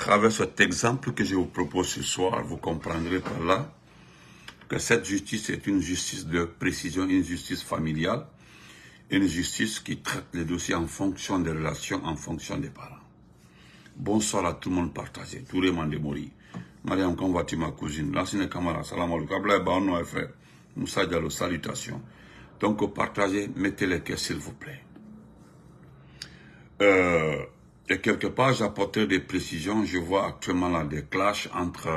travers cet exemple que je vous propose ce soir, vous comprendrez par là que cette justice est une justice de précision, une justice familiale, une justice qui traite les dossiers en fonction des relations, en fonction des parents. Bonsoir à tout le monde partagé. Touré Mandemori. Mariam, comment vas-tu ma cousine? L'ancienne Kamara, salam alaikum. Ablaï Baono, frère. Moussa Diallo, salutations. Donc, partagez, mettez les cœurs, s'il vous plaît. Et quelque part, j'apporterai des précisions. Je vois actuellement là des clashs entre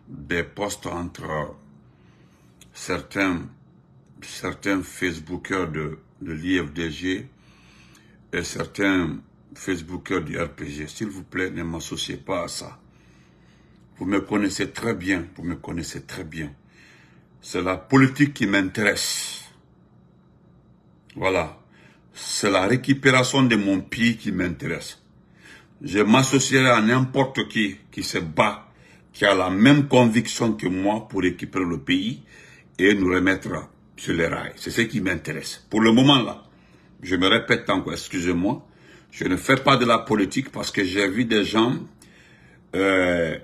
des posts entre certains Facebookers de l'IFDG et certains Facebookers du RPG. S'il vous plaît, ne m'associez pas à ça. Vous me connaissez très bien, vous me connaissez très bien. C'est la politique qui m'intéresse. Voilà. C'est la récupération de mon pays qui m'intéresse. Je m'associerai à n'importe qui se bat, qui a la même conviction que moi pour récupérer le pays et nous remettre sur les rails. C'est ce qui m'intéresse. Pour le moment là, je me répète encore, excusez-moi, je ne fais pas de la politique parce que j'ai vu des gens de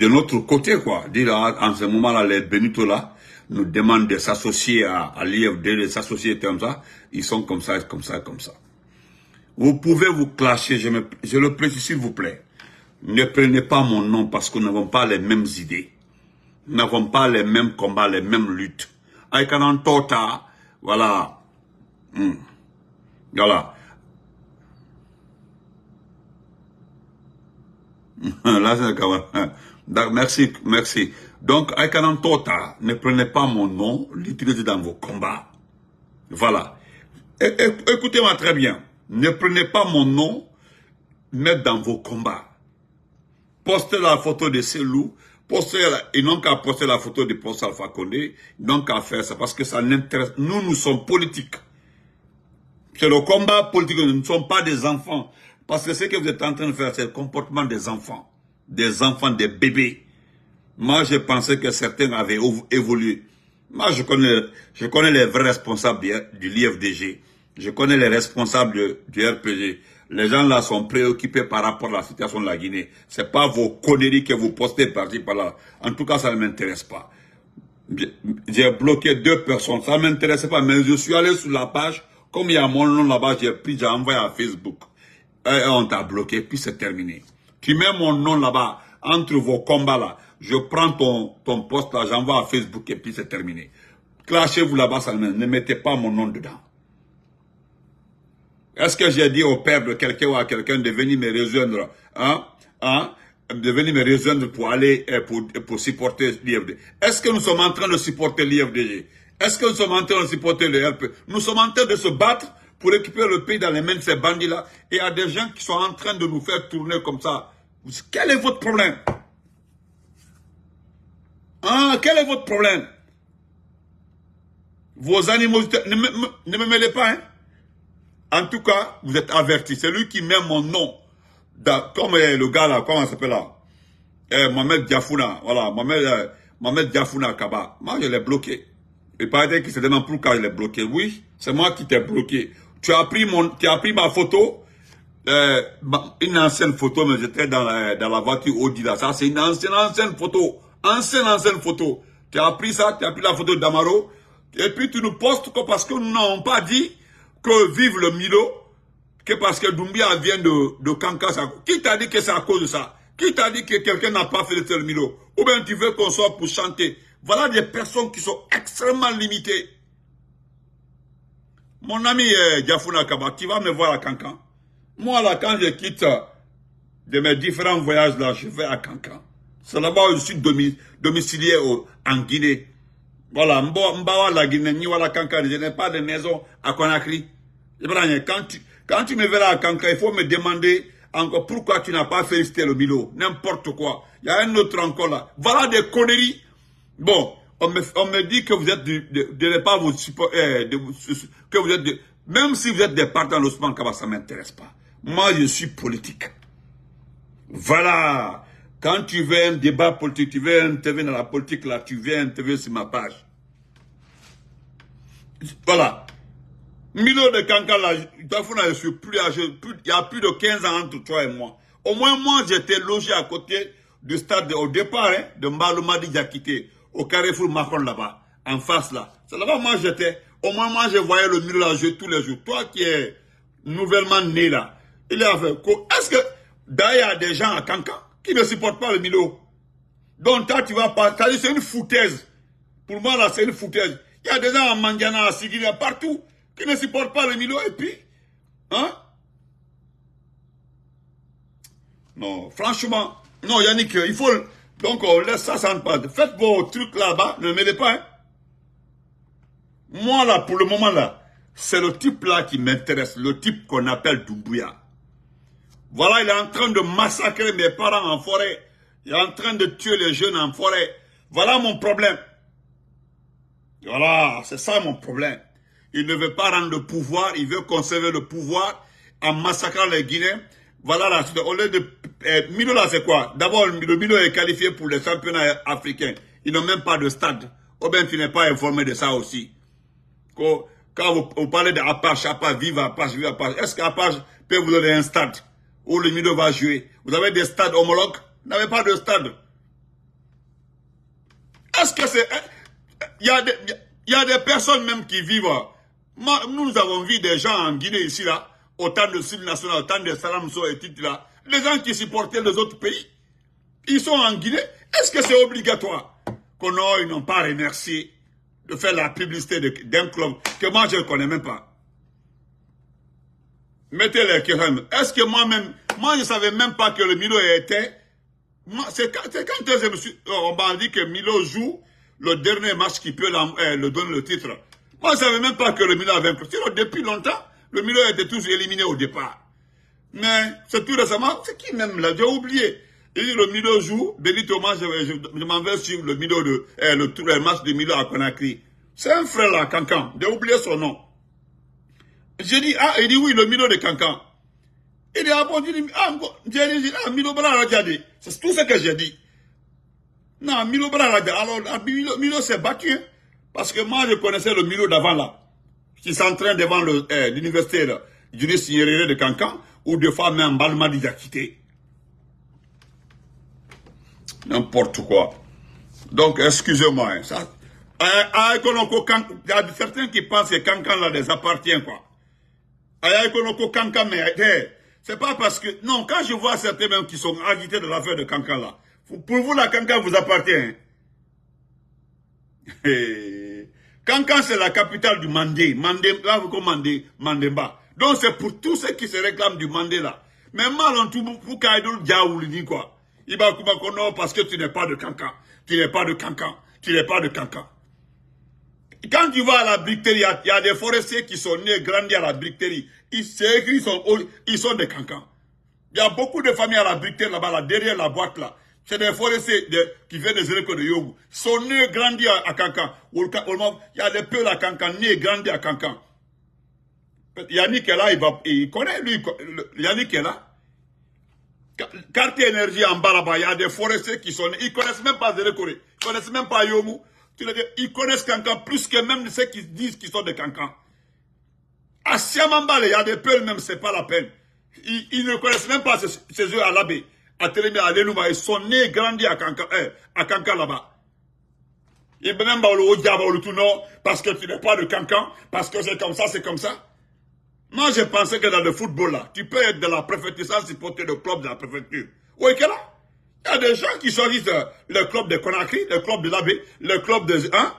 notre côté, quoi. Dire en ce moment-là, les Benito là, nous demandent de s'associer à l'IFD, de s'associer comme ça. Ils sont comme ça, comme ça, comme ça. Vous pouvez vous clasher, je le précise s'il vous plaît. Ne prenez pas mon nom parce que nous n'avons pas les mêmes idées. Nous n'avons pas les mêmes combats, les mêmes luttes. Aïkanan Tota, voilà. Voilà. Là, c'est merci, merci. Donc, Aïkanan Tota, ne prenez pas mon nom, l'utilisez dans vos combats. Voilà. Écoutez-moi très bien. Ne prenez pas mon nom, mettez dans vos combats. Postez la photo de Selou, ils n'ont qu'à poster la photo de Post Alpha Condé, ils n'ont qu'à faire ça parce que ça n'intéresse. Nous sommes politiques. C'est le combat politique, nous ne sommes pas des enfants. Parce que ce que vous êtes en train de faire, c'est le comportement des enfants, des bébés. Moi, je pensais que certains avaient évolué. Moi, je connais les vrais responsables du l'IFDG. Je connais les responsables du RPG. Les gens là sont préoccupés par rapport à la situation de la Guinée. C'est pas vos conneries que vous postez par-ci par-là. En tout cas, ça ne m'intéresse pas. J'ai bloqué 2 personnes. Ça ne m'intéresse pas. Mais je suis allé sur la page. Comme il y a mon nom là-bas, j'ai envoyé à Facebook. Et on t'a bloqué, puis c'est terminé. Tu mets mon nom là-bas, entre vos combats là. Je prends ton poste là, j'envoie à Facebook et puis c'est terminé. Clashez-vous là-bas, ne mettez pas mon nom dedans. Est-ce que j'ai dit au père de quelqu'un ou à quelqu'un de venir me rejoindre, de venir me rejoindre pour aller, pour supporter l'IFDG? Est-ce que nous sommes en train de supporter l'IFDG? Est-ce que nous sommes en train de supporter le RP? Nous sommes en train de se battre pour récupérer le pays dans les mains de ces bandits-là. Et il y a des gens qui sont en train de nous faire tourner comme ça. Quel est votre problème? Quel est votre problème? Vos animosités, ne me mêlez pas, hein? En tout cas, vous êtes avertis. C'est lui qui met mon nom, comme le gars là, comment il s'appelle là? Mohamed Diafouna, voilà, Mohamed Diafouna Kaba. Moi, je l'ai bloqué. Il paraît qu'il se demande pourquoi je l'ai bloqué. Oui, c'est moi qui t'ai bloqué. Tu as pris ma photo, une ancienne photo, mais j'étais dans la voiture Audi là. Ça, c'est une ancienne photo. Ancienne photo. Tu as pris ça, tu as pris la photo d'Amaro, et puis tu nous postes parce que nous n'avons pas dit que vive le Milo, que parce que Doumbia vient de Kanka. Qui t'a dit que c'est à cause de ça? Qui t'a dit que quelqu'un n'a pas fait le Milo? Ou bien tu veux qu'on soit pour chanter? Voilà des personnes qui sont extrêmement limitées. Mon ami Diafouna Kaba, qui va me voir à Kankan. Moi là, quand je quitte de mes différents voyages là, je vais à Kankan. C'est là-bas où je suis domicilié en Guinée. Voilà, Mbawa la Guinée, Niwala Kankan, je n'ai pas de maison à Conakry. Quand tu me verras à Kankan, il faut me demander encore pourquoi tu n'as pas félicité le Milo. N'importe quoi. Il y a un autre encore là. Voilà des conneries. Bon, on me dit que vous êtes de ne pas vous supporter, que vous êtes même si vous êtes des partants de l'Ousmane Kaba, ça ne m'intéresse pas. Moi, je suis politique. Voilà. Quand tu veux un débat politique, tu veux intervenir dans la politique, là, tu viens intervenir sur ma page. Voilà. Milo de Kankan, là, je suis plus âgé, il y a plus de 15 ans entre toi et moi. Au moins, moi, j'étais logé à côté du stade, au départ, hein, de Mbaloumadi Diakité, au Carrefour Macron là-bas, en face là. C'est là-bas, moi, j'étais. Au moins, moi, je voyais le Milo là jouer tous les jours. Toi qui es nouvellement né là, il est avec. Est-ce que, d'ailleurs, il y a des gens à Kankan qui ne supportent pas le Milo? Donc, toi, tu vas pas, c'est une foutaise. Pour moi, là, c'est une foutaise. Il y a des gens à Mandiana, à Sigiri, partout, qui ne supportent pas le Milo, et puis, hein? Non, franchement, non, Yannick, il faut, donc, on laisse ça sans pas. Faites vos trucs là-bas, ne mêlez pas, hein? Moi, là, pour le moment, là, c'est le type là qui m'intéresse, le type qu'on appelle Doumbouya. Voilà, il est en train de massacrer mes parents en forêt. Il est en train de tuer les jeunes en forêt. Voilà mon problème. Voilà, c'est ça mon problème. Il ne veut pas rendre le pouvoir, il veut conserver le pouvoir en massacrant les Guinéens. Voilà la suite. Au lieu de... Milo là, c'est quoi? D'abord, le Milo est qualifié pour les championnats africains. Ils n'ont même pas de stade. Ou bien tu n'es pas informé de ça aussi. Quand vous parlez d'Apache, Apache, vive Apache, vive Apache, est-ce qu'Apache peut vous donner un stade où le Milo va jouer? Vous avez des stades homologues? Vous n'avez pas de stade. Est-ce que c'est... Il y a des personnes même qui vivent... Nous avons vu des gens en Guinée ici, là, autant de Sud National, autant de Salamso et Titi, là, les gens qui supportaient les autres pays, ils sont en Guinée. Est-ce que c'est obligatoire qu'ils n'ont pas remercié de faire la publicité d'un club que moi je ne connais même pas? Mettez les questions. Est-ce que moi-même, moi je ne savais même pas que le Milo était... C'est quand on m'a dit que Milo joue le dernier match qui peut le donner le titre. Moi, je ne savais même pas que le Milo avait vaincu. Depuis longtemps, le Milo était tous éliminé au départ. Mais c'est tout récemment, c'est qui même là? J'ai oublié. Il dit le Milo joue, Denis Thomas, je m'en vais sur le Milo le match de Milo à Conakry. C'est un frère là, Cancan. J'ai oublié son nom. J'ai dit, il dit oui, le Milo de Cancan. Il dit, bon, j'ai dit, Milo Bala Rajadi. C'est tout ce que j'ai dit. Non, Milo Bala Rajadi. Alors, Milo s'est battu, hein, parce que moi, je connaissais le Milo d'avant là, qui s'entraîne devant l'université Junis Nyerere de Cancan, ou deux fois même Balmadi Diakité. N'importe quoi. Donc, excusez-moi. Hein, ça, il y a certains qui pensent que Cancan là les appartient, quoi. C'est pas parce que... Non, quand je vois certains même qui sont agités de l'affaire de Cancan là, pour vous, la Cancan vous appartient. Hein? Cancan, c'est la capitale du Mandé. Là, vous commandez Mandemba. Donc, c'est pour tous ceux qui se réclament du Mandé là. Mais mal en tout, pour Kaïdoul Diaoulini, quoi. Il va non, parce que tu n'es pas de Cancan. Tu n'es pas de Cancan. Tu n'es pas de Cancan. Quand tu vas à la briqueterie, il y a des forestiers qui sont nés, grandis à la briqueterie. C'est écrit, ils sont des Cancans. Il y a beaucoup de familles à la briqueterie là-bas, là, derrière la boîte là. C'est des forestiers qui viennent des écoles de Yogou. Ils sont nés, grandis à Cancan. Il y a des peuples à Cancan, nés, grandis à Cancan. Yannick est là, il connaît lui. Yannick est là. Quartier énergie en bas là-bas, il y a des forestiers qui sont nés. Ils ne connaissent même pas Zélékoré. Ils ne connaissent même pas Yogou. Ils connaissent Cancan plus que même ceux qui disent qu'ils sont de Cancan. À Siamambale, il y a des peuples même, c'est pas la peine. Ils ne connaissent même pas ces œufs à l'abbé. À Télémé, à Lénouba, ils sont nés, grandis à Cancan là-bas. Ils ne même pas le diable ou le tout non, parce que tu n'es pas de Cancan, parce que c'est comme ça, c'est comme ça. Moi, je pensais que dans le football là, tu peux être de la préfecture sans supporter le club de la préfecture. Oui, qu'est là? Il y a des gens qui choisissent le club de Conakry, le club de l'abbé, le club de... Hein?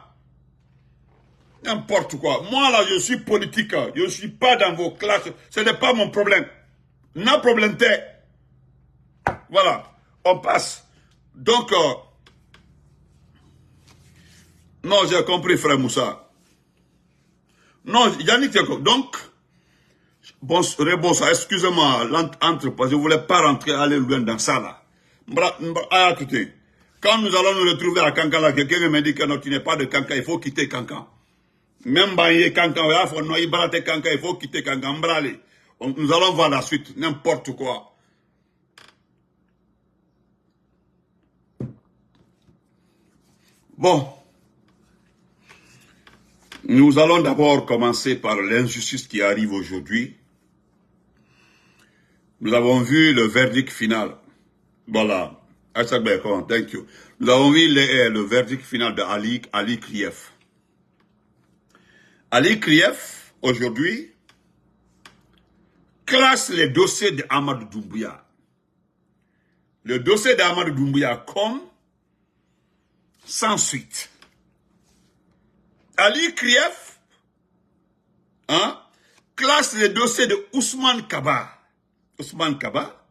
N'importe quoi. Moi, là, je suis politique. Je ne suis pas dans vos classes. Ce n'est pas mon problème. N'a problème t'es. Voilà. On passe. Donc, non, j'ai compris, frère Moussa. Non, Yannick, donc, bon, excusez-moi, parce que je ne voulais pas rentrer, aller loin dans ça, là. Quand nous allons nous retrouver à Cancala, quelqu'un me dit que non, tu n'es pas de Cancan, il faut quitter Cancan. Même Baye Cancan, il faut quitter Cancan. Nous allons voir la suite, n'importe quoi. Bon. Nous allons d'abord commencer par l'injustice qui arrive aujourd'hui. Nous avons vu le verdict final. Voilà. Thank you. Nous avons vu le verdict final de Ali Krief. Ali Krief, aujourd'hui, classe les dossiers d'Amadou Doumbouya. Le dossier d'Amadou Doumbouya comme sans suite. Ali Krief classe le dossier de Ousmane Kaba. Ousmane Kaba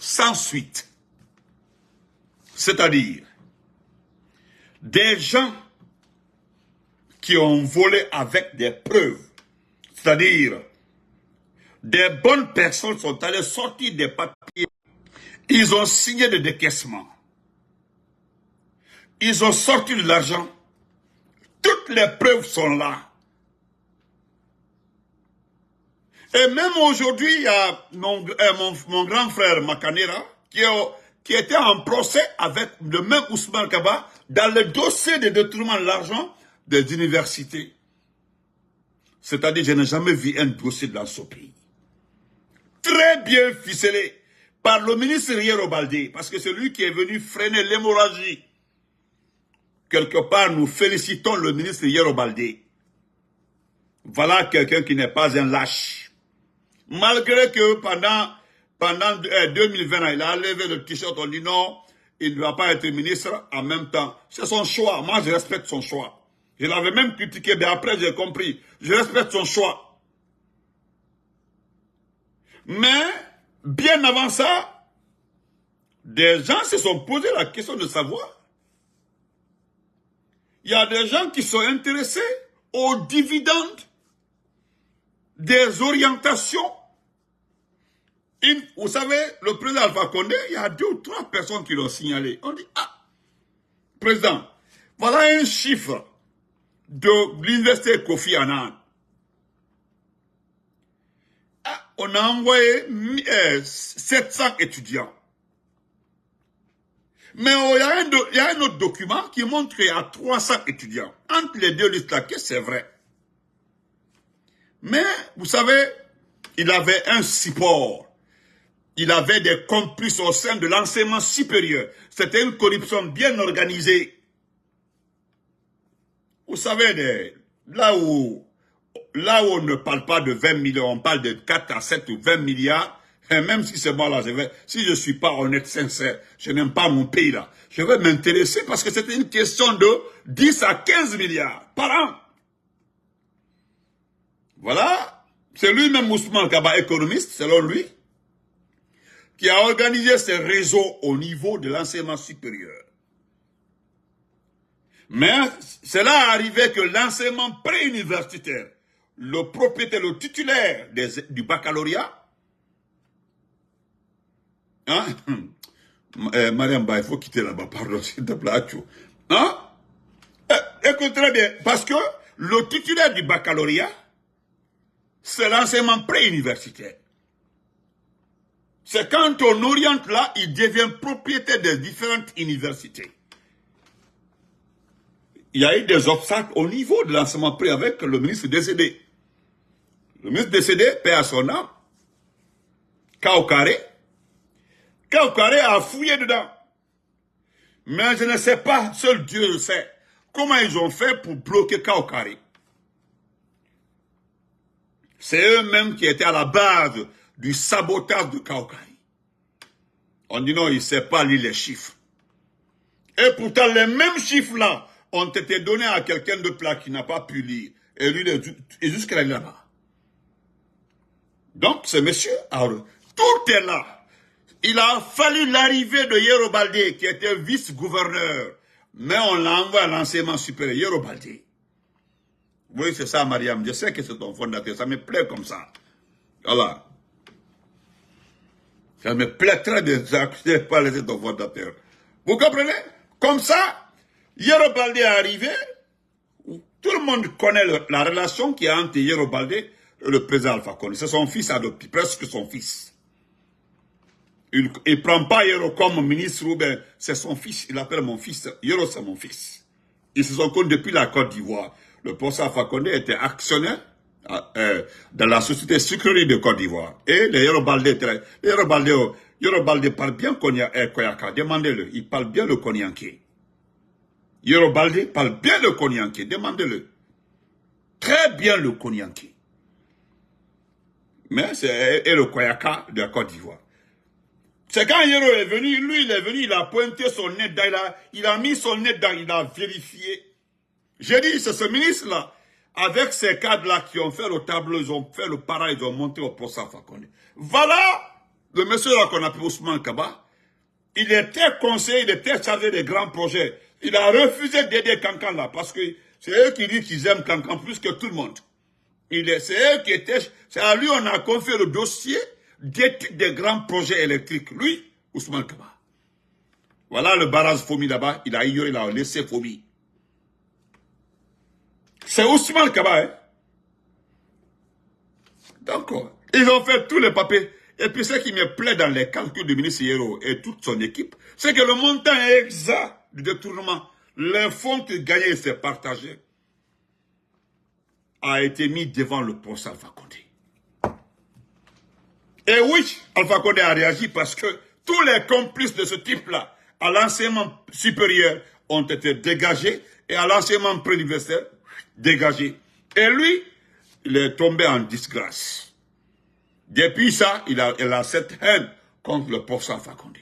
sans suite. C'est-à-dire des gens qui ont volé avec des preuves. C'est-à-dire des bonnes personnes sont allées sortir des papiers. Ils ont signé des décaissements. Ils ont sorti de l'argent. Toutes les preuves sont là. Et même aujourd'hui, il y a mon grand frère Makanera qui était en procès avec le même Ousmane Kaba dans le dossier de détournement de l'argent des universités. C'est-à-dire, je n'ai jamais vu un dossier dans ce pays. Très bien ficelé par le ministre Yero Baldé, parce que c'est lui qui est venu freiner l'hémorragie. Quelque part, nous félicitons le ministre Yero Baldé. Voilà quelqu'un qui n'est pas un lâche. Malgré que pendant 2020, il a levé le t-shirt, on dit non, il ne va pas être ministre en même temps. C'est son choix. Moi, je respecte son choix. Je l'avais même critiqué, mais après, j'ai compris. Je respecte son choix. Mais, bien avant ça, des gens se sont posé la question de savoir. Il y a des gens qui sont intéressés aux dividendes, des orientations. Vous savez, le président Alpha Condé, il y a 2 ou 3 personnes qui l'ont signalé. On dit, président, voilà un chiffre de l'université Kofi Annan. On a envoyé 700 étudiants. Mais il y a un autre document qui montre qu'il y a 300 étudiants. Entre les deux listes là, c'est vrai. Mais, vous savez, il avait un support. Il avait des complices au sein de l'enseignement supérieur. C'était une corruption bien organisée. Vous savez, là où on ne parle pas de 20 millions, on parle de 4 à 7 ou 20 milliards, et même si c'est moi là, si je ne suis pas honnête, sincère, je n'aime pas mon pays là, je vais m'intéresser parce que c'était une question de 10 à 15 milliards par an. Voilà, c'est lui-même Ousmane Kaba, économiste, selon lui, qui a organisé ces réseaux au niveau de l'enseignement supérieur. Mais cela est arrivé que l'enseignement préuniversitaire, le propriétaire, le titulaire du baccalauréat, Mariam Ba, il faut quitter là-bas, pardon, s'il te plaît, écoute très bien, parce que le titulaire du baccalauréat, c'est l'enseignement préuniversitaire. C'est quand on oriente là, il devient propriétaire des différentes universités. Il y a eu des obstacles au niveau de l'enseignement pré avec le ministre décédé. Le ministre décédé, paix à son âme, Kaokare a fouillé dedans. Mais je ne sais pas, seul Dieu le sait, comment ils ont fait pour bloquer Kaokare. C'est eux-mêmes qui étaient à la base du sabotage de Kaokare. On dit non, il ne sait pas lire les chiffres. Et pourtant, les mêmes chiffres-là ont été donnés à quelqu'un de plat qui n'a pas pu lire. Et lui, est jusqu'à là-bas. Donc, ce monsieur, alors, tout est là. Il a fallu l'arrivée de Yero Baldé, qui était vice-gouverneur. Mais on l'a envoyé à l'enseignement supérieur, Yero Baldé. Oui, c'est ça, Mariam. Je sais que c'est ton fondateur. Ça me plaît comme ça. Voilà. Ça me plaît très bien. Je n'ai pas laissé ton fondateur. Vous comprenez? Comme ça, Yero Baldé est arrivé. Tout le monde connaît la relation qu'il y a entre Yero Baldé et le président Alpha Condé. C'est son fils adopté, presque son fils. Il ne prend pas Yero comme ministre ou bien c'est son fils. Il appelle mon fils. Yero, c'est mon fils. Ils se sont connus depuis la Côte d'Ivoire. le professeur Alpha Condé était actionnaire dans la société sucrerie de Côte d'Ivoire. Et les Yorobaldé parlent bien Koyaka. Demandez-le. Il parle bien le Konyanké. Yorobaldé parle bien le Konyanké. Demandez-le. Très bien le Konyanké. Mais c'est le Koyaka de la Côte d'Ivoire. C'est quand Yoro est venu, lui il est venu, il a pointé son nez dedans, il a mis son nez dedans, il a vérifié. J'ai dit, c'est ce ministre-là, avec ces cadres-là qui ont fait le tableau, ils ont fait le para, ils ont monté au poste Alpha Condé. Voilà le monsieur-là qu'on appelle Ousmane Kaba. Il était conseiller, il était chargé des grands projets. Il a refusé d'aider Kankan là, parce que c'est eux qui disent qu'ils aiment Kankan plus que tout le monde. C'est eux qui étaient, c'est à lui on a confié le dossier d'études des grands projets électriques. Lui, Ousmane Kaba. Voilà le barrage Fomi là-bas, il a ignoré, il a laissé Fomi. C'est Ousmane Kaba, hein. Donc, ils ont fait tous les papiers. Et puis, ce qui me plaît dans les calculs du ministre Yero et toute son équipe, c'est que le montant exact du détournement, les fonds qu'il gagnait et s'est partagé, a été mis devant le procès Alpha Condé. Et oui, Alpha Condé a réagi parce que tous les complices de ce type-là, à l'enseignement supérieur, ont été dégagés et à l'enseignement préuniversitaire, dégagés. Et lui, il est tombé en disgrâce. Depuis ça, il a cette haine contre le professeur Alpha Condé.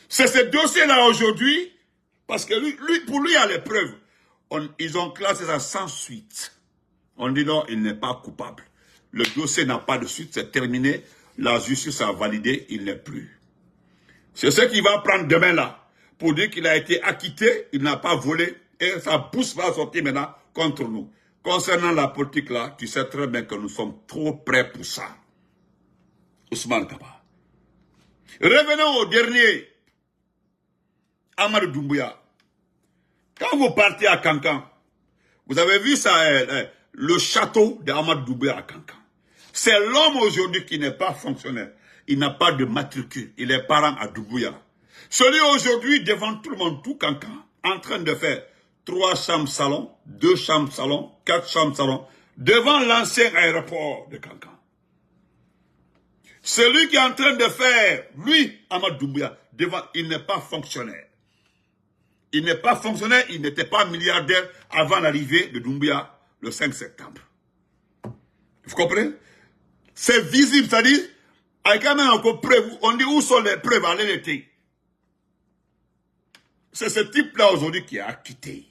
C'est ce dossier-là aujourd'hui, parce que pour lui, il y a les preuves. Ils ont classé ça sans suite. On dit non, il n'est pas coupable. Le dossier n'a pas de suite, c'est terminé. La justice a validé, il n'est plus. C'est ce qu'il va prendre demain là, pour dire qu'il a été acquitté, il n'a pas volé, et sa bouche va sortir maintenant contre nous. Concernant la politique là, tu sais très bien que nous sommes trop prêts pour ça. Ousmane Kaba. Revenons au dernier. Amadou Doumbouya. Quand vous partez à Kankan, vous avez vu ça, le château d'Amadou Doumbouya à Kankan. C'est l'homme aujourd'hui qui n'est pas fonctionnaire. Il n'a pas de matricule. Il est parent à Doumbouya. Celui aujourd'hui, devant tout le monde, tout Kankan, en train de faire 3 chambres salon, 2 chambres salon, 4 chambres salon, devant l'ancien aéroport de Kankan. Celui qui est en train de faire, lui, Amadou Doumbouya, devant, il n'est pas fonctionnaire. Il n'est pas fonctionnaire, il n'était pas milliardaire avant l'arrivée de Doumbouya le 5 septembre. Vous comprenez? C'est visible, c'est-à-dire, avec quand même encore preuve, on dit où sont les preuves, allez l'été. C'est ce type-là aujourd'hui qui est acquitté.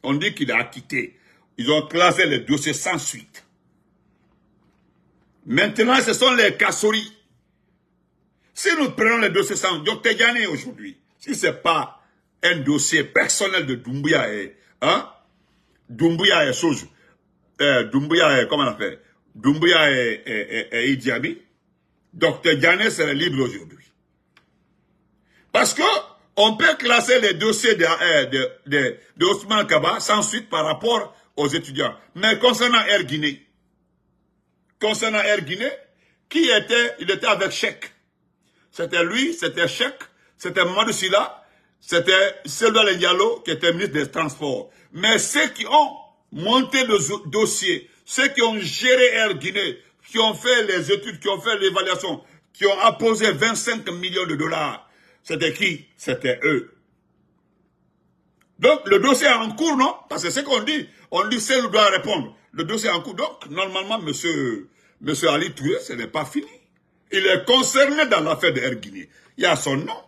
On dit qu'il est acquitté. Ils ont classé les dossiers sans suite. Maintenant, ce sont les casseries. Si nous prenons les dossiers sans suite, Dr Diané aujourd'hui, si ce n'est pas un dossier personnel de Doumbouya et Doumbouya et chose, Doumbouya et comment on appelle, Doumbouya et Idi Amin, Dr Diané serait libre aujourd'hui. Parce que on peut classer les dossiers de Ousmane Kaba sans suite par rapport aux étudiants. Mais concernant Air Guinée, qui était, il était avec Cheikh. C'était lui, c'était Cheikh, c'était Mamadou Sylla, c'était Selva Diallo qui était ministre des Transports. Mais ceux qui ont monté le dossier, ceux qui ont géré Air Guinée, qui ont fait les études, qui ont fait l'évaluation, qui ont apposé 25 millions de dollars, c'était qui? C'était eux. Donc, le dossier est en cours, non? Parce que c'est ce qu'on dit. On dit, c'est nous doit répondre. Le dossier est en cours. Donc, normalement, monsieur Ali Touré, ce n'est pas fini. Il est concerné dans l'affaire de Air Guinée. Il y a son nom.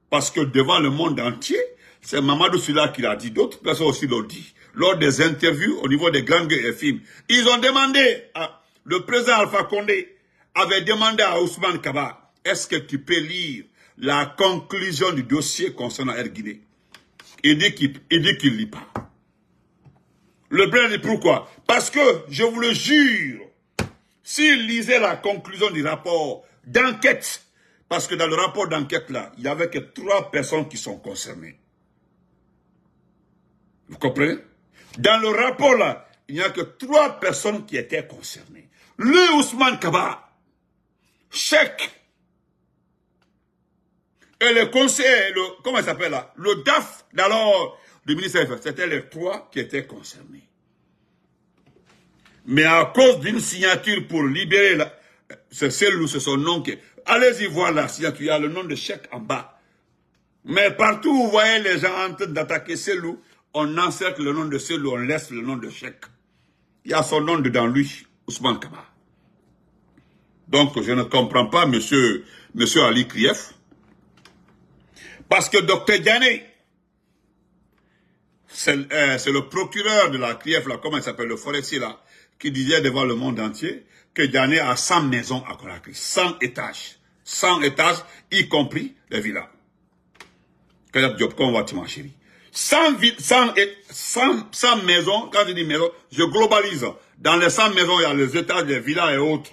Parce que devant le monde entier, c'est Mamadou Sylla qui l'a dit. D'autres personnes aussi l'ont dit. Lors des interviews au niveau des grands gueux et films. Ils ont demandé, le président Alpha Condé avait demandé à Ousmane Kaba, est-ce que tu peux lire la conclusion du dossier concernant Air Guinée? Il dit qu'il ne lit pas. Le président dit pourquoi? Parce que, je vous le jure, s'il lisait la conclusion du rapport d'enquête, parce que dans le rapport d'enquête là, il n'y avait que 3 personnes qui sont concernées. Vous comprenez? Dans le rapport là, il n'y a que 3 personnes qui étaient concernées. Le Ousmane Kaba, Cheikh, et le conseiller, comment il s'appelle là? Le DAF, d'alors, du ministère, c'était les 3 qui étaient concernés. Mais à cause d'une signature pour libérer c'est Selou, c'est son nom qui... Allez-y voir la signature, il y a le nom de Cheikh en bas. Mais partout où vous voyez les gens en train d'attaquer Selou, on encercle le nom de Selou, on laisse le nom de Cheikh. Il y a son nom dedans, lui, Ousmane Kaba. Donc, je ne comprends pas, monsieur Ali Krief. Parce que Dr Diané, c'est le procureur de la Krief, là, comment il s'appelle, le forestier, là, qui disait devant le monde entier que Diané a 100 maisons à Conakry, 100 étages. 100 étages, y compris les villas. Kadab Diop, comment va-tu, ma chérie? 100 maisons, quand je dis maisons, je globalise. Dans les 100 maisons, il y a les étages, les villas et autres.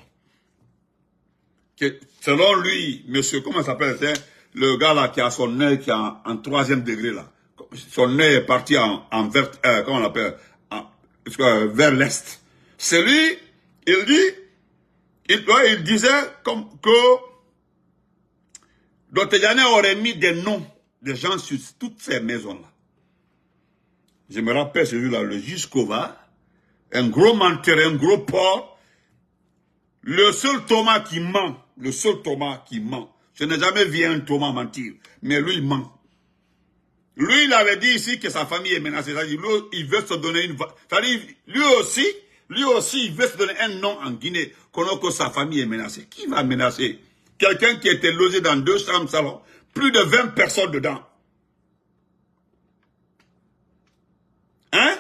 Selon lui, monsieur, comment ça s'appelle, c'est le gars là qui a son œil qui est en 3e degré là. Son œil est parti en vert, comment on l'appelle, vers l'est. C'est lui, il dit, il disait comme que Dr Diané aurait mis des noms des gens sur toutes ces maisons-là. Je me rappelle celui-là, le juge Kova, un gros menteur, un gros porc, le seul Thomas qui ment, je n'ai jamais vu un Thomas mentir, mais lui il ment. Lui il avait dit ici que sa famille est menacée, c'est-à-dire lui il veut se donner une... C'est-à-dire lui aussi il veut se donner un nom en Guinée, que sa famille est menacée. Qui va menacer? Quelqu'un qui était logé dans 2 chambres salon, plus de 20 personnes dedans. Hein?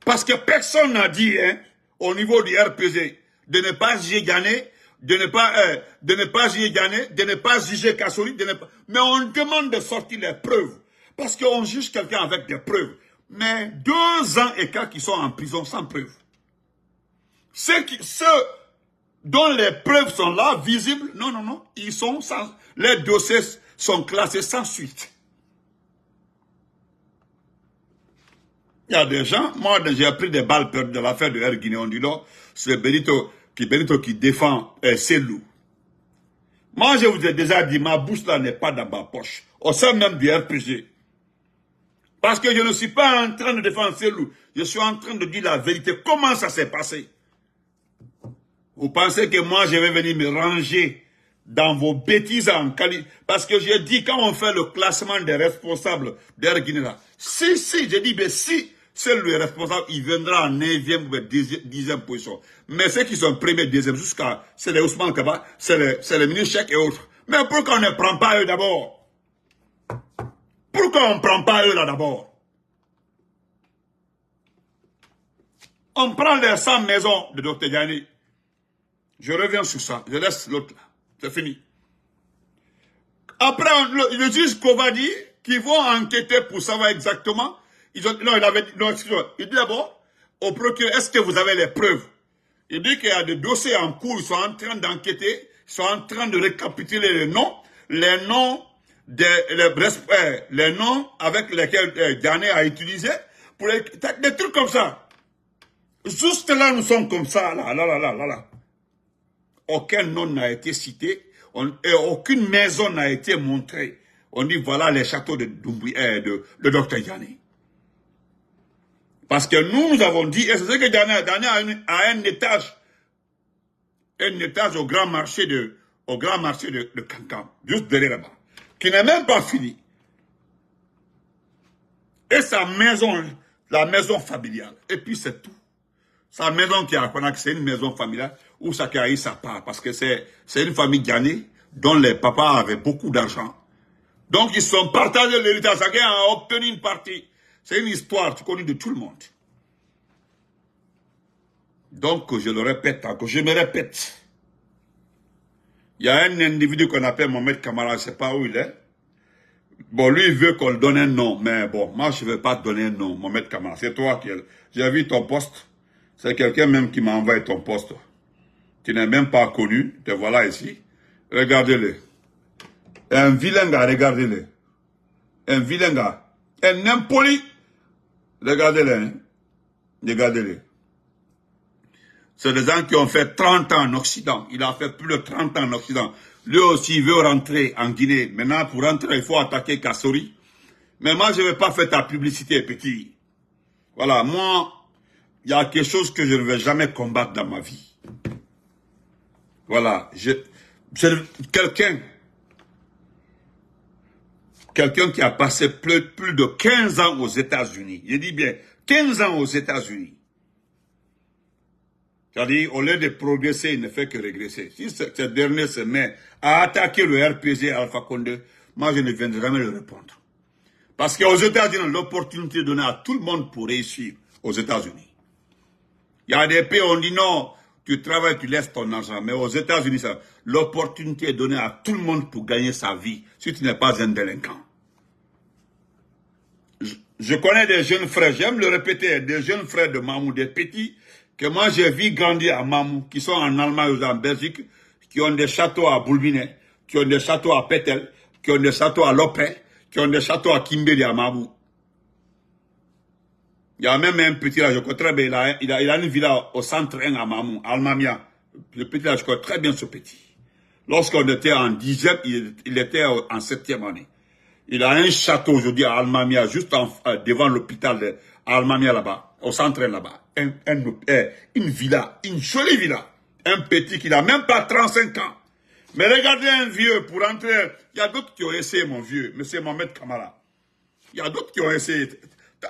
Parce que personne n'a dit, hein, au niveau du RPG, de ne pas juger Diané, de ne pas juger Kassori, mais on demande de sortir les preuves. Parce qu'on juge quelqu'un avec des preuves. Mais 2 ans et quelques qui sont en prison sans preuves. Ceux dont les preuves sont là, visibles, non, ils sont les dossiers sont classés sans suite. Il y a des gens, moi j'ai pris des balles perdues de l'affaire de Air Guinée, on dit non, c'est Benito qui défend Selou. Moi je vous ai déjà dit, ma bouche là n'est pas dans ma poche, au sein même du RPG. Parce que je ne suis pas en train de défendre Selou, je suis en train de dire la vérité, comment ça s'est passé. Vous pensez que moi je vais venir me ranger dans vos bêtises en qualité? Parce que j'ai dit, quand on fait le classement des responsables d'Air Guinée là, si, j'ai dit, mais si c'est le responsable, il viendra en 9e ou 10e position. Mais ceux qui sont premiers, 2e, jusqu'à, c'est les Ousmane Kaba, c'est les ministres Cheikh et autres. Mais pourquoi on ne prend pas eux d'abord? Pourquoi on ne prend pas eux là d'abord? On prend les 100 maisons de Dr Diané. Je reviens sur ça, je laisse l'autre là. C'est fini. Après, le juge Kova dit qu'ils vont enquêter pour savoir exactement. Il dit d'abord au procureur, est-ce que vous avez les preuves? Il dit qu'il y a des dossiers en cours, ils sont en train d'enquêter, ils sont en train de récapituler les noms avec lesquels Diané a utilisé, pour des trucs comme ça. Juste là, nous sommes comme ça, là. Aucun nom n'a été cité, et aucune maison n'a été montrée. On dit voilà les châteaux de Dr Diané. Parce que nous avons dit, et c'est ce que Diané a un étage au grand marché de Kankan, juste derrière là-bas, qui n'est même pas fini. Et sa maison, la maison familiale, et puis c'est tout. Sa maison qui est à Conakry, c'est une maison familiale où chacun a eu sa part. Parce que c'est une famille Diané dont les papas avaient beaucoup d'argent. Donc ils sont partagés l'héritage. Chacun a obtenu une partie. C'est une histoire connue de tout le monde. Donc je le répète, encore, je me répète. Il y a un individu qu'on appelle Mohamed Kamara, je ne sais pas où il est. Bon, lui, il veut qu'on lui donne un nom. Mais bon, moi, je ne vais pas te donner un nom, Mohamed Kamara. C'est toi qui... J'ai vu ton poste. C'est quelqu'un même qui m'a envoyé ton poste. Tu n'es même pas connu. Te voilà ici. Regardez-le. Un vilain gars, regardez-le. Un vilain gars. Un impoli. Regardez-le. Hein. Regardez-le. C'est des gens qui ont fait 30 ans en Occident. Il a fait plus de 30 ans en Occident. Lui aussi, il veut rentrer en Guinée. Maintenant, pour rentrer, il faut attaquer Kassori. Mais moi, je ne vais pas faire ta publicité, petit. Voilà, moi, il y a quelque chose que je ne vais jamais combattre dans ma vie. Voilà, quelqu'un qui a passé plus de 15 ans aux États-Unis. Je dis bien, 15 ans aux États-Unis. C'est-à-dire, au lieu de progresser, il ne fait que régresser. Si ce dernier se met à attaquer le RPG Alpha Condé, moi, je ne viendrai jamais le répondre. Parce qu'aux États-Unis, l'opportunité donnée à tout le monde pour réussir aux États-Unis. Il y a des pays où on dit non, tu travailles, tu laisses ton argent. Mais aux États-Unis, l'opportunité est donnée à tout le monde pour gagner sa vie, si tu n'es pas un délinquant. Je connais des jeunes frères, j'aime le répéter, des jeunes frères de Mamou, des petits, que moi j'ai vu grandir à Mamou, qui sont en Allemagne ou en Belgique, qui ont des châteaux à Boulbinet, qui ont des châteaux à Pétel, qui ont des châteaux à Lopé, qui ont des châteaux à Kimbeli à Mamou. Il y a même un petit là, je connais très bien, il a une villa au centre 1 à Mamou, à Almamia. Le petit là, je connais très bien ce petit. Lorsqu'on était en 10e, il était en 7e année. Il a un château aujourd'hui à Almamia, juste devant l'hôpital d'Almamia là-bas, au centre là-bas. Une villa, une jolie villa. Un petit qui n'a même pas 35 ans. Mais regardez un vieux pour entrer. Il y a d'autres qui ont essayé, mon vieux, M. Mohamed Kamara. Il y a d'autres qui ont essayé.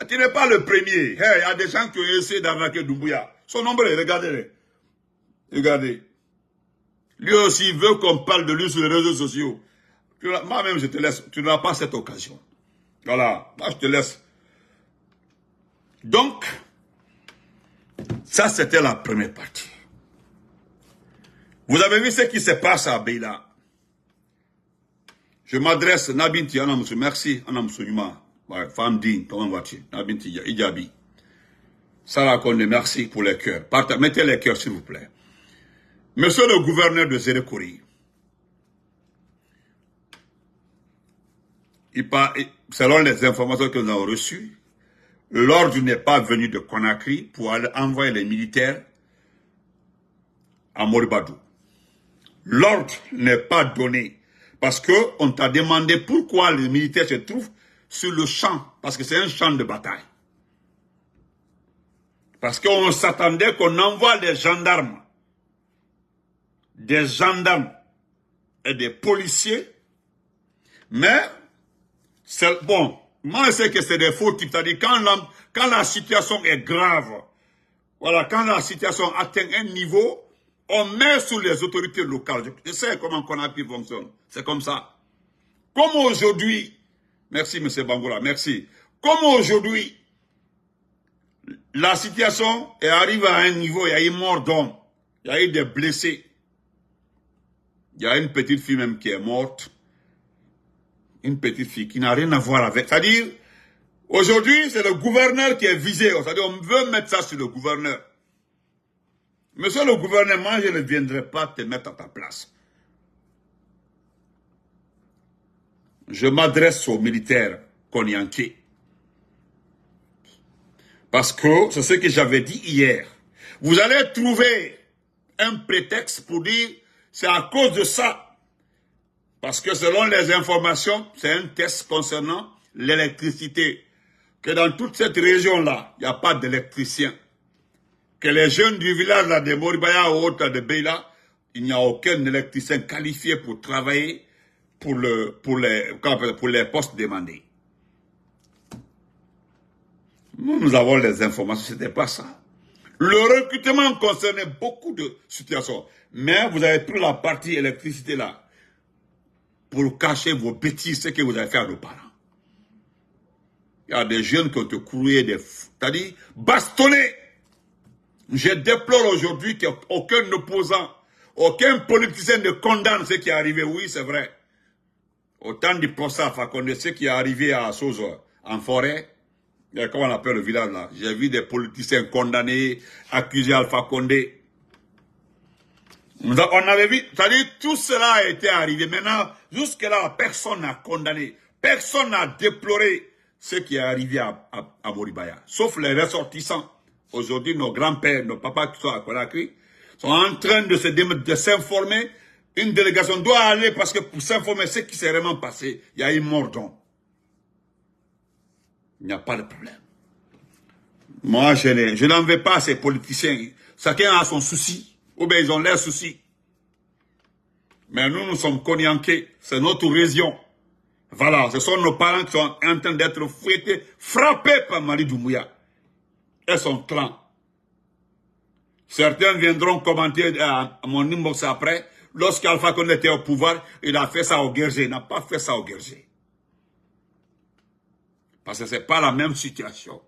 Tu n'es pas le premier. Hey, il y a des gens qui ont essayé d'arnaquer Doumbouya. Son nombre, regardez-les. Regardez. Lui aussi veut qu'on parle de lui sur les réseaux sociaux. Moi-même, je te laisse. Tu n'as pas cette occasion. Voilà. Moi, je te laisse. Donc, ça, c'était la première partie. Vous avez vu ce qui se passe à Beila. Je m'adresse, Nabinti, Anamoussou, merci, Anamoussou Yuma. Ouais, femme digne, comment vas-tu? Nabinti, Idjabi. Sarah Kondé, merci pour les cœurs. Mettez les cœurs, s'il vous plaît. Monsieur le gouverneur de Zérekori, selon les informations que nous avons reçues, l'ordre n'est pas venu de Conakry pour aller envoyer les militaires à Moribadou. L'ordre n'est pas donné parce qu'on t'a demandé pourquoi les militaires se trouvent sur le champ, parce que c'est un champ de bataille. Parce qu'on s'attendait qu'on envoie des gendarmes et des policiers, mais bon, moi je sais que c'est des faux types, c'est-à-dire quand la situation est grave, voilà, quand la situation atteint un niveau, on met sous les autorités locales. Je sais comment Conakry fonctionne, c'est comme ça. Comme aujourd'hui, merci M. Bangoura, merci, comme aujourd'hui, la situation est arrivée à un niveau, il y a eu mort d'hommes, il y a eu des blessés. Il y a une petite fille même qui est morte. Une petite fille qui n'a rien à voir avec. C'est-à-dire, aujourd'hui, c'est le gouverneur qui est visé. C'est-à-dire, on veut mettre ça sur le gouverneur. Monsieur le gouverneur, moi, je ne viendrai pas te mettre à ta place. Je m'adresse aux militaires konyankais. Parce que c'est ce que j'avais dit hier. Vous allez trouver un prétexte pour dire c'est à cause de ça. Parce que selon les informations, c'est un test concernant l'électricité. Que dans toute cette région-là, il n'y a pas d'électricien. Que les jeunes du village là, de Moribaya ou autres de Beila, il n'y a aucun électricien qualifié pour travailler pour les postes demandés. Nous avons les informations, ce n'était pas ça. Le recrutement concernait beaucoup de situations. Mais vous avez pris la partie électricité là pour cacher vos bêtises, ce que vous avez fait à nos parents. Il y a des jeunes qui ont te couru c'est-à-dire bastonné. Je déplore aujourd'hui qu'aucun opposant, aucun politicien ne condamne ce qui est arrivé. Oui, c'est vrai. Au temps du procès à Fakonde, ce qui est arrivé à Sozo, en forêt, comment on appelle le village là, j'ai vu des politiciens condamnés, accusés Alpha Condé. On avait vu, c'est-à-dire tout cela a été arrivé. Maintenant, jusque-là, personne n'a condamné, personne n'a déploré ce qui est arrivé à Moribaya. Sauf les ressortissants. Aujourd'hui, nos grands-pères, nos papas qui sont à Conakry, sont en train de s'informer Une délégation doit aller parce que pour s'informer ce qui s'est vraiment passé, il y a une mort donc. Il n'y a pas de problème. Moi, je n'en veux pas à ces politiciens. Chacun a son souci. Ou bien ils ont leurs soucis. Mais nous, nous sommes Konyanké. C'est notre région. Voilà, ce sont nos parents qui sont en train d'être fouettés, frappés par Mali Doumbouya et son clan. Certains viendront commenter à mon inbox après. Lorsqu'Alpha Condé était au pouvoir, il a fait ça au Guerger. Il n'a pas fait ça au Guerger. Parce que ce n'est pas la même situation.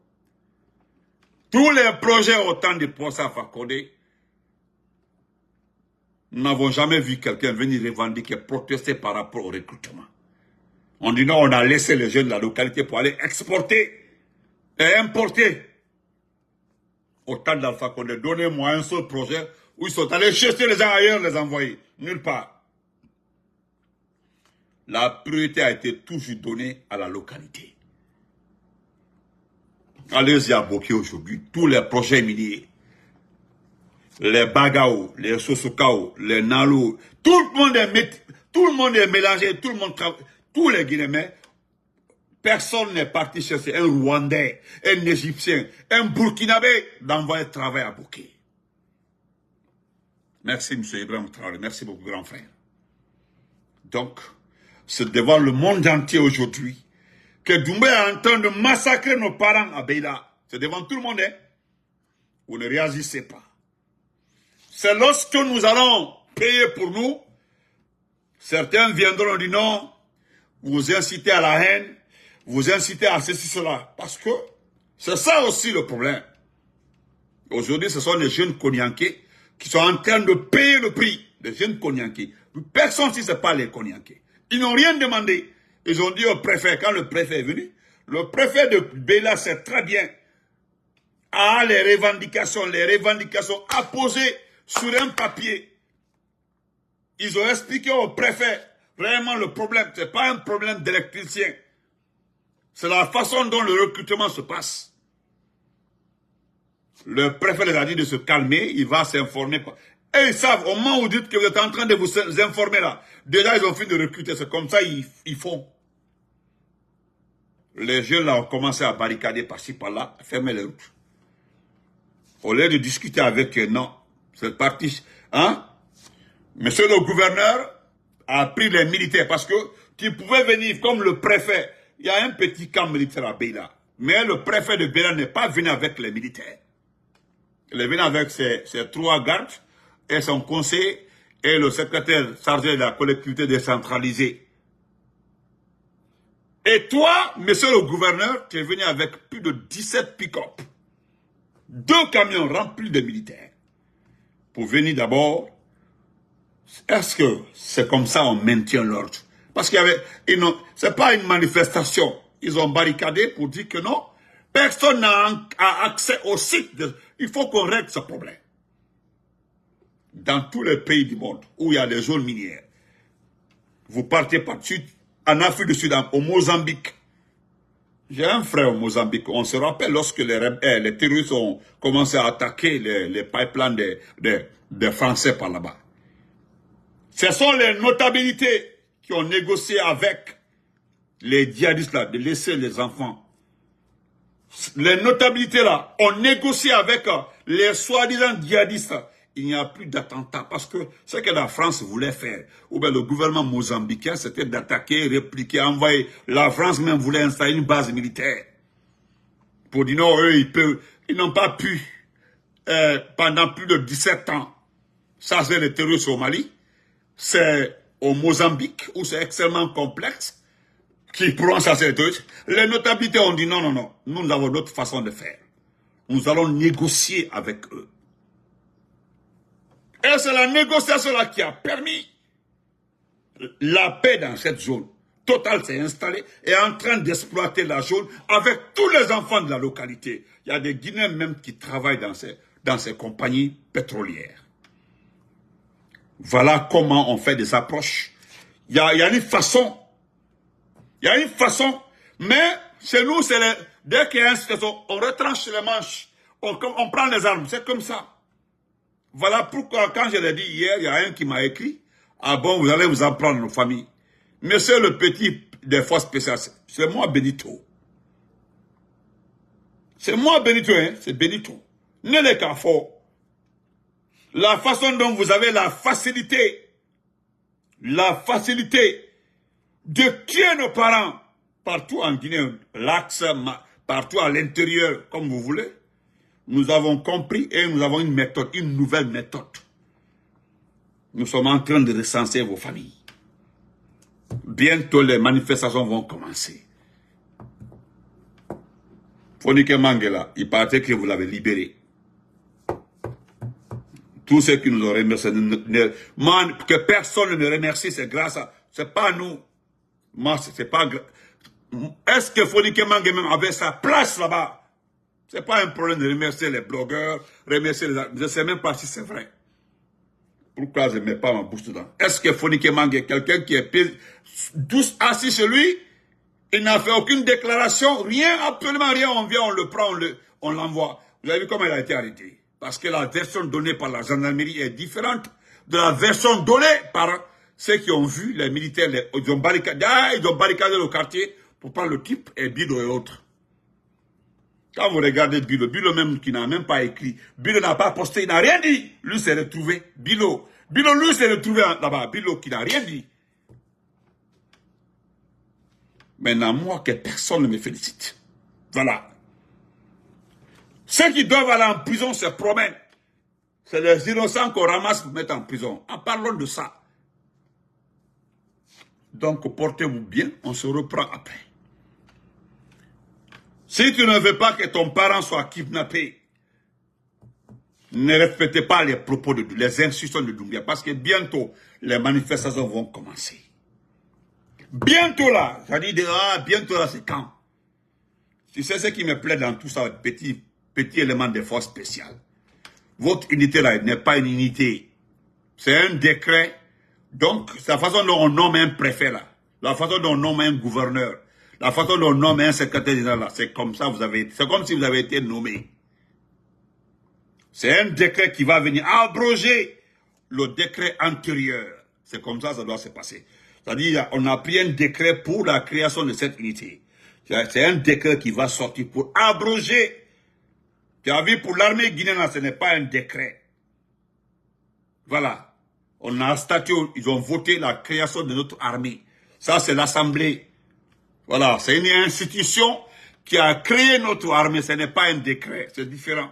Tous les projets au temps de procès Alpha Condé, nous n'avons jamais vu quelqu'un venir revendiquer, protester par rapport au recrutement. On dit non, on a laissé les jeunes de la localité pour aller exporter et importer. Au temps d'Alpha Condé, donnez-moi un seul projet où ils sont allés chercher les gens ailleurs, les envoyer. Nulle part. La priorité a été toujours donnée à la localité. Allez-y à Boké aujourd'hui, tous les projets miniers, les Bagao, les Sosokao, les Nalo, tout le monde est mélangé, tout le monde travaille, tous les Guinéens, personne n'est parti chercher un Rwandais, un Égyptien, un Burkinabé d'envoyer travail à Boké. Merci, M. Ibrahim Traoré. Merci beaucoup, grand frère. Donc, c'est devant le monde entier aujourd'hui que Doumbouya est en train de massacrer nos parents à Beila. C'est devant tout le monde, hein? Vous ne réagissez pas. C'est lorsque nous allons payer pour nous, certains viendront dire non, vous incitez à la haine, vous incitez à ceci, cela. Parce que c'est ça aussi le problème. Aujourd'hui, ce sont les jeunes Konyankés qui sont en train de payer le prix. Les jeunes Konyankés. Personne si ce n'est pas les Konyankés. Ils n'ont rien demandé. Ils ont dit au préfet, quand le préfet est venu, le préfet de Beila sait très bien les revendications apposées sur un papier. Ils ont expliqué au préfet vraiment le problème. Ce n'est pas un problème d'électricien. C'est la façon dont le recrutement se passe. Le préfet les a dit de se calmer, il va s'informer. Et ils savent, au moment où vous dites que vous êtes en train de vous informer là, déjà ils ont fini de recruter, c'est comme ça ils font. Les jeunes là ont commencé à barricader par-ci par-là, à fermer les routes. Au lieu de discuter avec eux, non, c'est parti. Hein? Monsieur le gouverneur a pris les militaires parce que tu pouvais venir comme le préfet. Il y a un petit camp militaire à Beila. Mais le préfet de Beila n'est pas venu avec les militaires. Il est venu avec ses 3 gardes et son conseiller et le secrétaire chargé de la collectivité décentralisée. Et toi, monsieur le gouverneur, tu es venu avec plus de 17 pick-up. 2 camions remplis de militaires. Pour venir d'abord, est-ce que c'est comme ça on maintient l'ordre? Parce qu'il y avait, c'est pas une manifestation. Ils ont barricadé pour dire que non, personne n'a accès au site. Il faut qu'on règle ce problème. Dans tous les pays du monde où il y a des zones minières, vous partez par sud, en Afrique du Sud, au Mozambique. J'ai un frère au Mozambique. On se rappelle lorsque les terroristes ont commencé à attaquer les pipelines des Français par là-bas. Ce sont les notabilités qui ont négocié avec les djihadistes là, de laisser les enfants. Les notabilités là ont négocié avec les soi-disant djihadistes. Il n'y a plus d'attentats parce que ce que la France voulait faire, ou bien le gouvernement mozambicain, c'était d'attaquer, répliquer, envoyer. La France même voulait installer une base militaire. Pour dire non, eux, ils n'ont pas pu, pendant plus de 17 ans, chasser les terroristes au Mali. C'est au Mozambique, où c'est extrêmement complexe, qui pourront chasser les terroristes. Les notabilités ont dit non, non, non, nous avons d'autres façons de faire. Nous allons négocier avec eux. Et c'est la négociation-là qui a permis la paix dans cette zone. Total s'est installé et est en train d'exploiter la zone avec tous les enfants de la localité. Il y a des Guinéens même qui travaillent dans ces compagnies pétrolières. Voilà comment on fait des approches. Il y a une façon. Il y a une façon. Mais chez nous, dès qu'il y a une situation, on retranche les manches. On prend les armes. C'est comme ça. Voilà pourquoi, quand je l'ai dit hier, il y a un qui m'a écrit Ah bon, vous allez vous en prendre nos familles. Monsieur le petit des forces spéciales, c'est moi Benito. C'est moi Benito, hein, c'est Benito. Ne les Carrefour. La façon dont vous avez la facilité de tuer nos parents partout en Guinée, l'axe, partout à l'intérieur, comme vous voulez. Nous avons compris et nous avons une méthode, une nouvelle méthode. Nous sommes en train de recenser vos familles. Bientôt, les manifestations vont commencer. Fonike Mangela, il paraît que vous l'avez libéré. Tous ceux qui nous ont remerciés, que personne ne me remercie, c'est grâce à... C'est pas nous. Moi, c'est pas... Est-ce que Fonike Mangela même avait sa place là-bas? C'est pas un problème de remercier les blogueurs, remercier les... Je ne sais même pas si c'est vrai. Pourquoi je ne mets pas ma bouche dedans? Est-ce que Fonike Mangela, quelqu'un qui est douce assis chez lui, il n'a fait aucune déclaration, rien, absolument rien, on vient, on le prend, on l'envoie. Vous avez vu comment il a été arrêté? Parce que la version donnée par la gendarmerie est différente de la version donnée par ceux qui ont vu les militaires, ils ont barricadé le quartier pour prendre le type et Bilo et autres. Quand vous regardez Bilo même qui n'a même pas écrit, Bilo n'a pas posté, il n'a rien dit. Lui s'est retrouvé, Bilo lui s'est retrouvé là-bas, Bilo qui n'a rien dit. Maintenant, moi, que personne ne me félicite. Voilà. Ceux qui doivent aller en prison se promènent. C'est les innocents qu'on ramasse pour mettre en prison. En parlant de ça. Donc, portez-vous bien, on se reprend après. Si tu ne veux pas que ton parent soit kidnappé, ne respectez pas les propos, les instructions de Doumbia, parce que bientôt, les manifestations vont commencer. Bientôt là, bientôt là, c'est quand? Tu sais ce qui me plaît dans tout ça, petit élément de force spéciale. Votre unité là n'est pas une unité. C'est un décret. Donc, c'est la façon dont on nomme un préfet là, la façon dont on nomme un gouverneur, la façon dont on nomme un secrétaire général là, c'est comme ça c'est comme si vous avez été nommé. C'est un décret qui va venir abroger le décret antérieur. C'est comme ça doit se passer. C'est-à-dire, on a pris un décret pour la création de cette unité. C'est un décret qui va sortir pour abroger. Tu as vu, pour l'armée guinéenne, ce n'est pas un décret. Voilà. On a statué, ils ont voté la création de notre armée. Ça, c'est l'Assemblée. Voilà, c'est une institution qui a créé notre armée. Ce n'est pas un décret, c'est différent.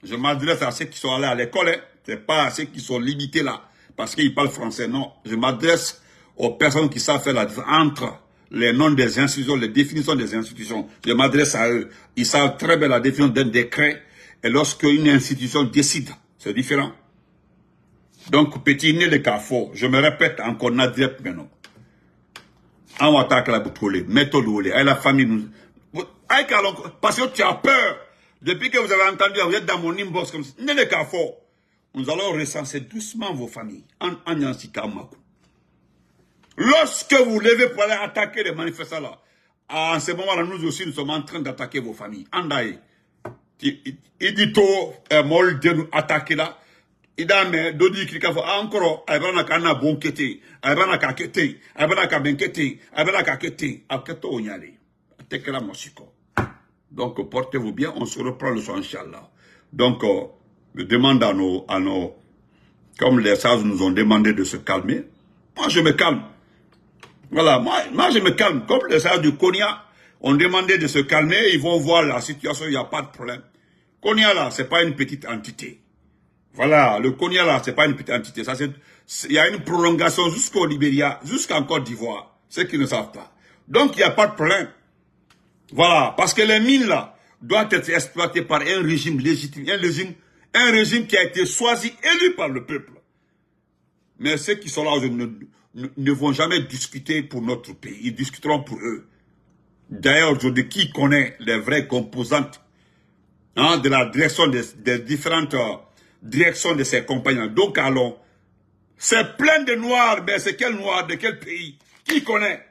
Je m'adresse à ceux qui sont allés à l'école, hein. C'est pas à ceux qui sont limités là. Parce qu'ils parlent français, non. Je m'adresse aux personnes qui savent faire la différence entre les noms des institutions, les définitions des institutions. Je m'adresse à eux. Ils savent très bien la définition d'un décret. Et lorsqu'une institution décide, c'est différent. Donc, petit né de Carrefour, je me répète encore, Nadrep maintenant. On attaque la boutoule, méthode ou la famille. Parce que tu as peur. Depuis que vous avez entendu, vous êtes dans mon inbox comme ça. Né de Carrefour. Nous allons recenser doucement vos familles. En Yansika Makou. Lorsque vous levez pour aller attaquer les manifestants là, en ce moment-là, nous aussi, nous sommes en train d'attaquer vos familles. Andaï. Il dit tout, mol de nous attaquer là. Il a mais dodi qui encore, aïbana kana bonkete, aïbana kakete, aïbana kabenkete, aïbana kakete, aketo onyale. Atekela mosiko. Donc, portez-vous bien, on se reprend le soir, Inch'Allah. Donc, je demande à nos, comme les sages nous ont demandé de se calmer, moi je me calme. Voilà, moi je me calme. Comme les sages du Konya ont demandé de se calmer, ils vont voir la situation, il n'y a pas de problème. Konya là, c'est pas une petite entité. Voilà, le Konya là, c'est pas une petite entité. Il y a une prolongation jusqu'au Libéria, jusqu'en Côte d'Ivoire, ceux qui ne savent pas. Donc il n'y a pas de problème. Voilà, parce que les mines là doivent être exploitées par un régime légitime, un régime qui a été choisi, élu par le peuple. Mais ceux qui sont là aujourd'hui ne vont jamais discuter pour notre pays. Ils discuteront pour eux. D'ailleurs, aujourd'hui, qui connaît les vraies composantes de la direction des différentes directions de ces compagnies. Donc, allons. C'est plein de noirs, mais c'est quel noir, de quel pays? Qui connaît?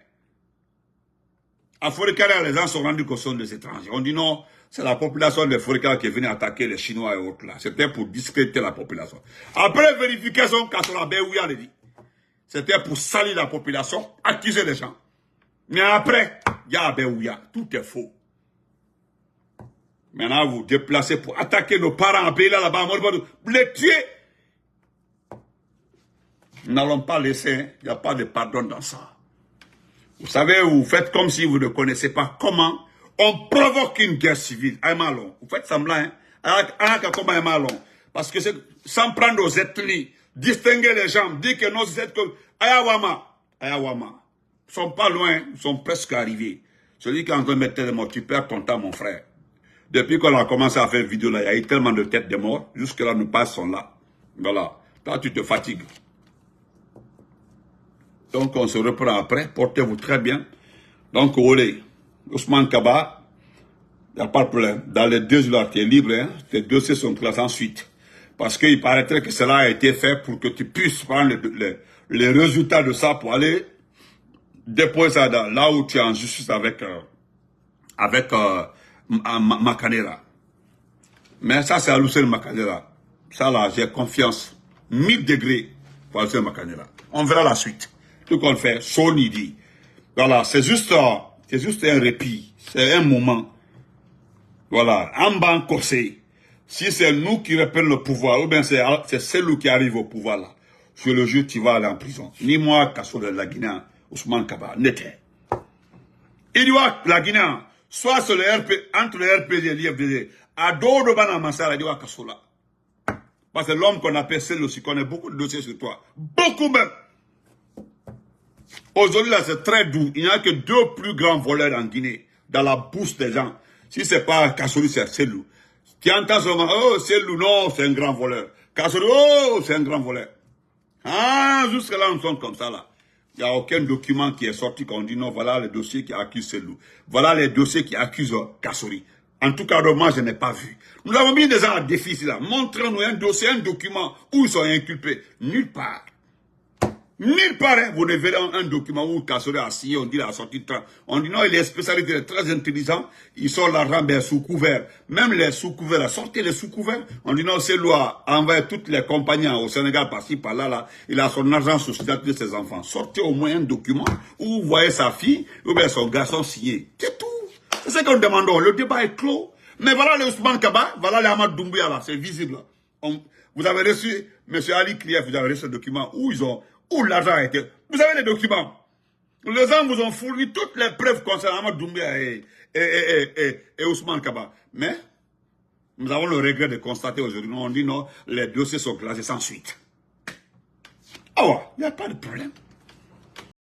À Forêt-Carrère, les gens sont rendus compte des étrangers. On dit non, C'est la population des Foricains qui est venue attaquer les Chinois et autres là. C'était pour discréditer la population. Après vérification, Kassola Béouya le dit. C'était pour salir la population, accuser les gens. Mais après, il y a Béouya. Tout est faux. Maintenant, vous déplacez pour attaquer nos parents en pays là-bas, les tuer. Nous n'allons pas laisser, il n'y a pas de pardon dans ça. Vous savez, vous faites comme si vous ne connaissez pas comment on provoque une guerre civile. Vous faites semblant, hein? Parce que c'est sans prendre aux ethnies, distinguer les gens, dire que nos ethnies, Ayawama, ils sont pas loin, ils sont presque arrivés. Celui qui est en train de mettre des morts, tu perds ton temps, mon frère. Depuis qu'on a commencé à faire une vidéo là, il y a eu tellement de têtes de morts, jusque-là, nos pages sont là. Voilà. Toi, tu te fatigues. Donc, on se reprend après. Portez-vous très bien. Donc, Olé, Ousmane Kaba, il n'y a pas de problème. Dans les 2 jours, tu es libre. Hein? Tes dossiers sont classés ensuite. Parce qu'il paraîtrait que cela a été fait pour que tu puisses prendre les résultats de ça pour aller déposer ça là où tu es en justice avec Makanera. Mais ça, c'est Alucene Makanera. Ça, là, j'ai confiance. 1000 degrés pour Alucene Makanera. On verra la suite. Tout qu'on fait, Sony dit. Voilà, c'est juste un répit. C'est un moment. Voilà, en bas corsé. Si c'est nous qui reprenons le pouvoir, ou bien c'est celui qui arrive au pouvoir là, sur le jeu, tu vas aller en prison. Ni moi, Kasso de la Guinée, Ousmane Kaba, n'était. Il doit, la Guinée, soit sur le entre le RPG et l'IFDD, à dos de Bana Massara, il doit Kasso là. Parce que l'homme qu'on appelle celle aussi connaît beaucoup de dossiers sur toi. Beaucoup même. Aujourd'hui, là, c'est très doux. Il n'y a que 2 plus grands voleurs en Guinée, dans la bouche des gens. Si c'est pas Kassori, c'est Selou. Tu entends seulement, oh, Selou, non, c'est un grand voleur. Kassori, oh, c'est un grand voleur. Ah, jusque là, nous sommes comme ça, là. Il n'y a aucun document qui est sorti qu'on dit non, voilà les dossiers qui accusent Selou. Voilà les dossiers qui accusent Kassori. En tout cas, moi, je n'ai pas vu. Nous avons mis des gens à défi ici, là. Montrez-nous un dossier, un document où ils sont inculpés. Nulle part. Nulle part, hein, vous ne verrez un document où Kassori a signé, on dit la sortie de train. On dit non, il est spécialiste, il est très intelligent, il sort l'argent bien sous couvert. Même les sous couverts, sortez les sous couverts. On dit non, c'est loi, envers toutes les compagnies au Sénégal, par-ci, par-là, là, il a son argent sur de ses enfants. Sortez au moins un document où vous voyez sa fille, ou bien son garçon signé. C'est tout. C'est ce qu'on demande. Le débat est clos. Mais voilà le Ousmane Kaba, voilà les Ahmad Doumbouya, là, c'est visible. Vous avez reçu, M. Ali Krief, vous avez reçu ce document où l'argent a été. Vous avez les documents. Les gens vous ont fourni toutes les preuves concernant Ahmad Doumbouya et Ousmane Kaba. Mais, nous avons le regret de constater aujourd'hui, on dit non, les dossiers sont classés sans suite. Ah ouais, il n'y a pas de problème.